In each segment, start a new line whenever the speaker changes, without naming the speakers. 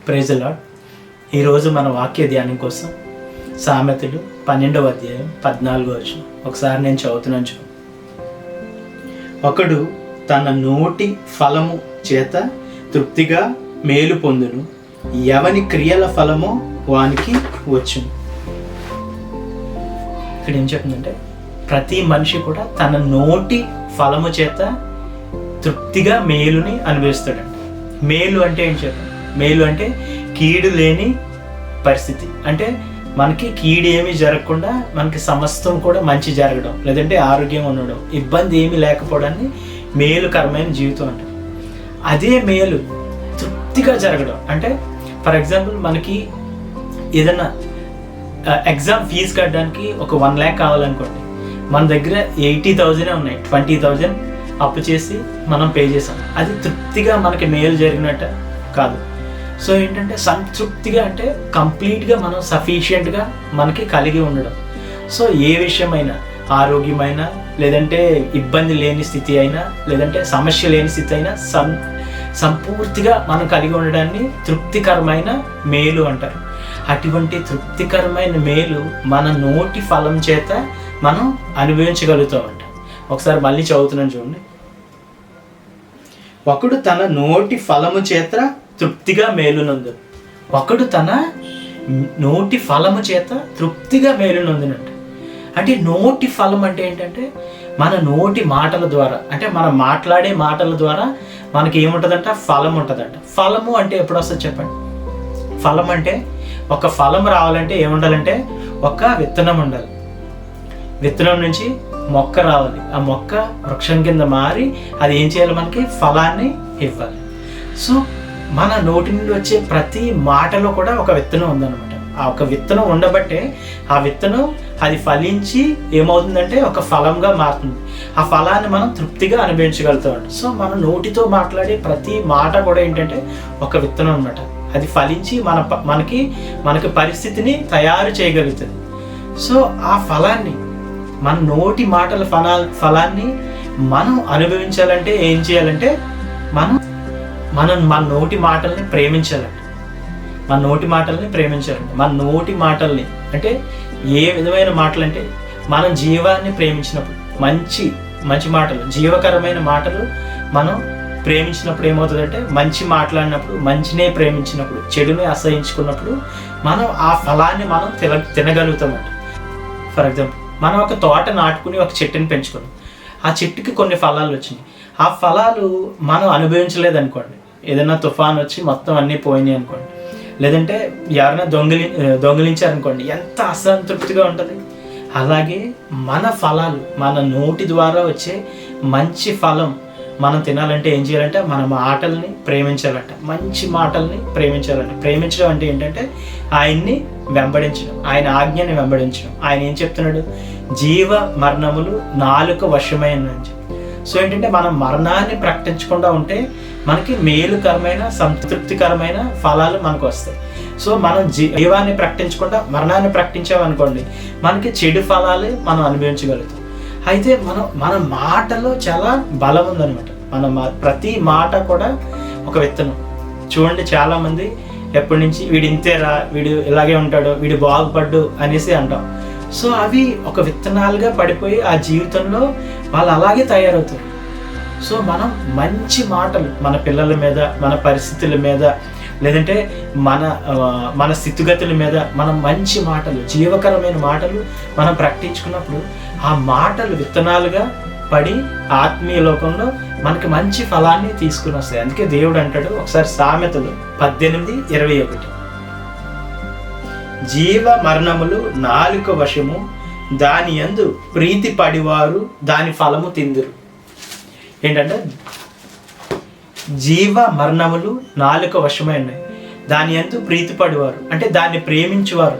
Praise the lord. ఈరోజు మన వాక్య ధ్యానం కోసం సామెతలు 12వ అధ్యాయం 14వ వచనం ఒకసారి నేను చదువుతున్నాను. ఒకడు తన నోటి ఫలము చేత తృప్తిగా మేలు పొందును, ఎవని క్రియల ఫలమో వానికి వచ్చును. ఇక్కడ ఏం చెప్తుందంటే ప్రతి మనిషి కూడా తన నోటి ఫలము చేత తృప్తిగా మేలుని అనుభవిస్తాడంట. మేలు అంటే ఏం చెప్పండి? మేలు అంటే కీడు లేని పరిస్థితి, అంటే మనకి కీడు ఏమీ జరగకుండా మనకి సమస్తం కూడా మంచి జరగడం, లేదంటే ఆరోగ్యం ఉండడం, ఇబ్బంది ఏమీ లేకపోవడాన్ని మేలుకరమైన జీవితం అంటారు. అదే మేలు తృప్తిగా జరగడం అంటే, ఫర్ ఎగ్జాంపుల్ మనకి ఏదైనా ఎగ్జామ్ ఫీజు కట్టడానికి ఒక 1 lakh కావాలనుకోండి, మన దగ్గర 80,000 ఉన్నాయి, 20,000 అప్పు చేసి మనం పే చేసాం. అది తృప్తిగా మనకి మేలు జరిగినట్టు కాదు. సో ఏంటంటే సంతృప్తిగా అంటే కంప్లీట్గా మనం సఫిషియెంట్గా మనకి కలిగి ఉండడం. సో ఏ విషయమైనా, ఆరోగ్యమైనా, లేదంటే ఇబ్బంది లేని స్థితి అయినా, లేదంటే సమస్య లేని స్థితి అయినా సంపూర్తిగా మనం కలిగి ఉండడాన్ని తృప్తికరమైన మేలు అంటారు. అటువంటి తృప్తికరమైన మేలు మన నోటి ఫలం చేత మనం అనుభవించగలుగుతామంట. ఒకసారి మళ్ళీ చదువుతున్నాను చూడండి. ఒకడు తన నోటి ఫలము చేత తృప్తిగా మేలునందు. ఒకడు తన నోటి ఫలము చేత తృప్తిగా మేలునందునంట. అంటే నోటి ఫలం అంటే ఏంటంటే మన నోటి మాటల ద్వారా, అంటే మనం మాట్లాడే మాటల ద్వారా మనకి ఏముంటుందంట? ఫలం ఉంటుందంట. ఫలము అంటే ఎప్పుడు వస్తుంది చెప్పండి? ఫలం అంటే ఒక ఫలం రావాలంటే ఏముండాలంటే ఒక విత్తనం ఉండాలి. విత్తనం నుంచి మొక్క రావాలి. ఆ మొక్క వృక్షం కింద మారి అది ఏం చేయాలి? మనకి ఫలాన్ని ఇవ్వాలి. సో మన నోటి నుండి వచ్చే ప్రతి మాటలో కూడా ఒక విత్తనం ఉందన్నమాట. ఆ ఒక విత్తనం ఉండబట్టే ఆ విత్తనం అది ఫలించి ఏమవుతుందంటే ఒక ఫలంగా మారుతుంది. ఆ ఫలాన్ని మనం తృప్తిగా అనుభవించగలుగుతామంట. సో మన నోటితో మాట్లాడే ప్రతి మాట కూడా ఏంటంటే ఒక విత్తనం అన్నమాట. అది ఫలించి మనకి పరిస్థితిని తయారు చేయగలుగుతుంది. సో ఆ ఫలాన్ని, మన నోటి మాటల ఫలాన్ని మనం అనుభవించాలంటే ఏం చేయాలంటే మనం మన నోటి మాటల్ని ప్రేమించాలంట. మన నోటి మాటల్ని ప్రేమించాలంట. మన నోటి మాటల్ని అంటే ఏ విధమైన మాటలు అంటే మనం జీవాన్ని ప్రేమించినప్పుడు, మంచి మాటలు, జీవకరమైన మాటలు మనం ప్రేమించినప్పుడు ఏమవుతుందంటే, మంచి మాట్లాడినప్పుడు, మంచినే ప్రేమించినప్పుడు, చెడుని అసహించుకున్నప్పుడు మనం ఆ ఫలాన్ని మనం తినగలుగుతామంట. ఫర్ ఎగ్జాంపుల్, మనం ఒక తోట నాటుకుని ఒక చెట్టుని పెంచుకున్నాం. ఆ చెట్టుకి కొన్ని ఫలాలు వచ్చినాయి. ఆ ఫలాలు మనం అనుభవించలేదు అనుకోండి, ఏదైనా తుఫాన్ వచ్చి మొత్తం అన్నీ పోయినాయి అనుకోండి, లేదంటే ఎవరైనా దొంగిలించారనుకోండి, ఎంత అసంతృప్తిగా ఉంటుంది. అలాగే మన ఫలాలు, మన నోటి ద్వారా వచ్చే మంచి ఫలం మనం తినాలంటే ఏం చేయాలంటే మన మాటల్ని ప్రేమించాలంట. మంచి మాటల్ని ప్రేమించాలంట. ప్రేమించడం అంటే ఏంటంటే ఆయన్ని వెంబడించడం, ఆయన ఆజ్ఞని వెంబడించడం. ఆయన ఏం చెప్తున్నాడు? జీవ మరణములు నాలుక వశమైన. సో ఏంటంటే మనం మరణాన్ని ప్రకటించకుండా ఉంటే మనకి మేలుకరమైన, సంతృప్తికరమైన ఫలాలు మనకు వస్తాయి. సో మనం జీవాన్ని ప్రకటించకుండా మరణాన్ని ప్రకటించామనుకోండి, మనకి చెడు ఫలాలు మనం అనుభవించగలుగుతాం. అయితే మన మాటలో చాలా బలం ఉందన్నమాట. ప్రతి మాట కూడా ఒక విత్తనం. చూడండి, చాలామంది ఎప్పటి నుంచి వీడు ఇంతేరా, వీడు ఇలాగే ఉంటాడు, వీడు బాగుపడ్డు అనేసి అంటాం. సో అవి ఒక విత్తనాలుగా పడిపోయి ఆ జీవితంలో వాళ్ళు అలాగే తయారవుతారు. సో మనం మంచి మాటలు మన పిల్లల మీద, మన పరిస్థితుల మీద, లేదంటే మన స్థితిగతుల మీద మనం మంచి మాటలు, జీవకరమైన మాటలు మనం ప్రకటించుకున్నప్పుడు ఆ మాటలు విత్తనాలుగా పడి ఆత్మీయ లోకంలో మనకి మంచి ఫలాన్ని తీసుకుని వస్తాయి. అందుకే దేవుడు అంటాడు, ఒకసారి సామెతలు 18:21, జీవ మరణములు నాలుక వశము, దాని యందు ప్రీతి పడివారు దాని ఫలము తిందురు. ఏంటంటే జీవ మరణములు నాలుక వశమై ఉన్నాయి, దాని యందు ప్రీతి పడివారు అంటే దాన్ని ప్రేమించేవారు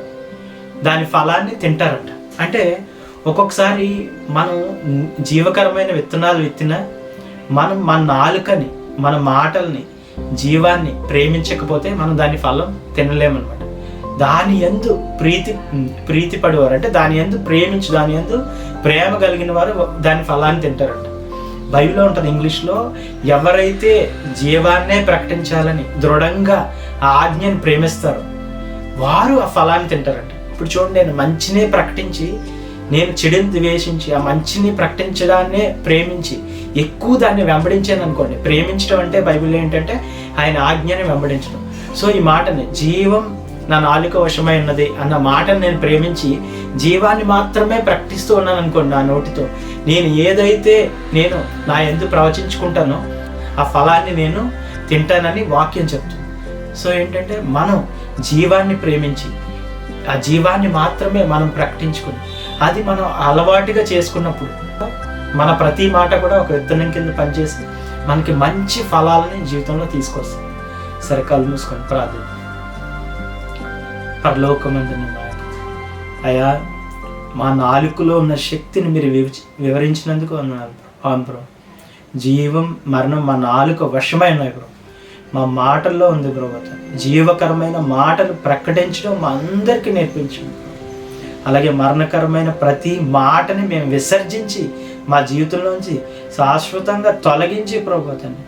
దాని ఫలాన్ని తింటారంట. అంటే ఒక్కొక్కసారి మనం జీవకరమైన విత్తనాలు విత్తినా మనం మన నాలుకని, మన మాటల్ని, జీవాన్ని ప్రేమించకపోతే మనం దాని ఫలం తినలేమన్నమాట. దాని యందు ప్రీతి పడేవారు అంటే దాని యందు దాని యందు ప్రేమ కలిగిన వారు దాని ఫలాన్ని తింటారంట. బైబిల్లో ఉంటుంది ఇంగ్లీష్లో, ఎవరైతే జీవాన్నే ప్రకటించాలని దృఢంగా ఆ ఆజ్ఞని ప్రేమిస్తారో వారు ఆ ఫలాన్ని తింటారంట. ఇప్పుడు చూడండి, నేను మంచినే ప్రకటించి, నేను చెడుని ద్వేషించి ఆ మంచిని ప్రకటించడాన్నే ప్రేమించి ఎక్కువ దాన్ని వెంబడించాను అనుకోండి. ప్రేమించడం అంటే బైబిల్ ఏంటంటే ఆయన ఆజ్ఞని వెంబడించడం. సో ఈ మాటని, జీవం నా నాలుక వశమై ఉన్నది అన్న మాటను నేను ప్రేమించి జీవాన్ని మాత్రమే ప్రకటిస్తూ ఉన్నాను అనుకోండి, నా నోటితో నేను ఏదైతే నేను నా యందు ప్రవచించుకుంటానో ఆ ఫలాన్ని నేను తింటానని వాక్యం చెప్తుంది. సో ఏంటంటే మనం జీవాన్ని ప్రేమించి ఆ జీవాన్ని మాత్రమే మనం ప్రకటించుకుని అది మనం అలవాటుగా చేసుకున్నప్పుడు మన ప్రతి మాట కూడా ఒక విత్తనం కింద పనిచేసి మనకి మంచి ఫలాలని జీవితంలో తీసుకొస్తాం. సరే, కళ్ళు మూసుకొని ప్రార్థన. పరలోకమందున్న మా అయ్యా, మా నాలుకలో ఉన్న శక్తిని మీరు వివరించినందుకు అన్నారు. అవును బ్రో, జీవం మరణం మా నాలుక వశమై ఉన్నాయి బ్రో. మా మాటల్లో ఉంది బ్రో. జీవకరమైన మాటలు ప్రకటించడం మా అందరికీ నేర్పించండి. అలాగే మరణకరమైన ప్రతి మాటని మేము విసర్జించి మా జీవితంలోంచి శాశ్వతంగా తొలగించి ప్రభుత్వాన్ని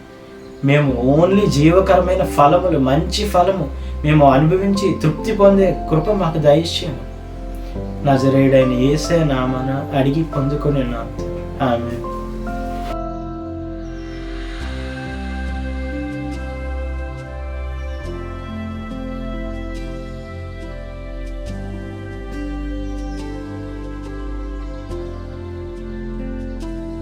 మేము ఓన్లీ జీవకరమైన ఫలములు, మంచి ఫలము మేము అనుభవించి తృప్తి పొందే కృప మాకు దయచేయము. నజరేయుడైన యేసయ్య నామమున అడిగి పొందుకొని ఉన్నాము. ఆమేన్.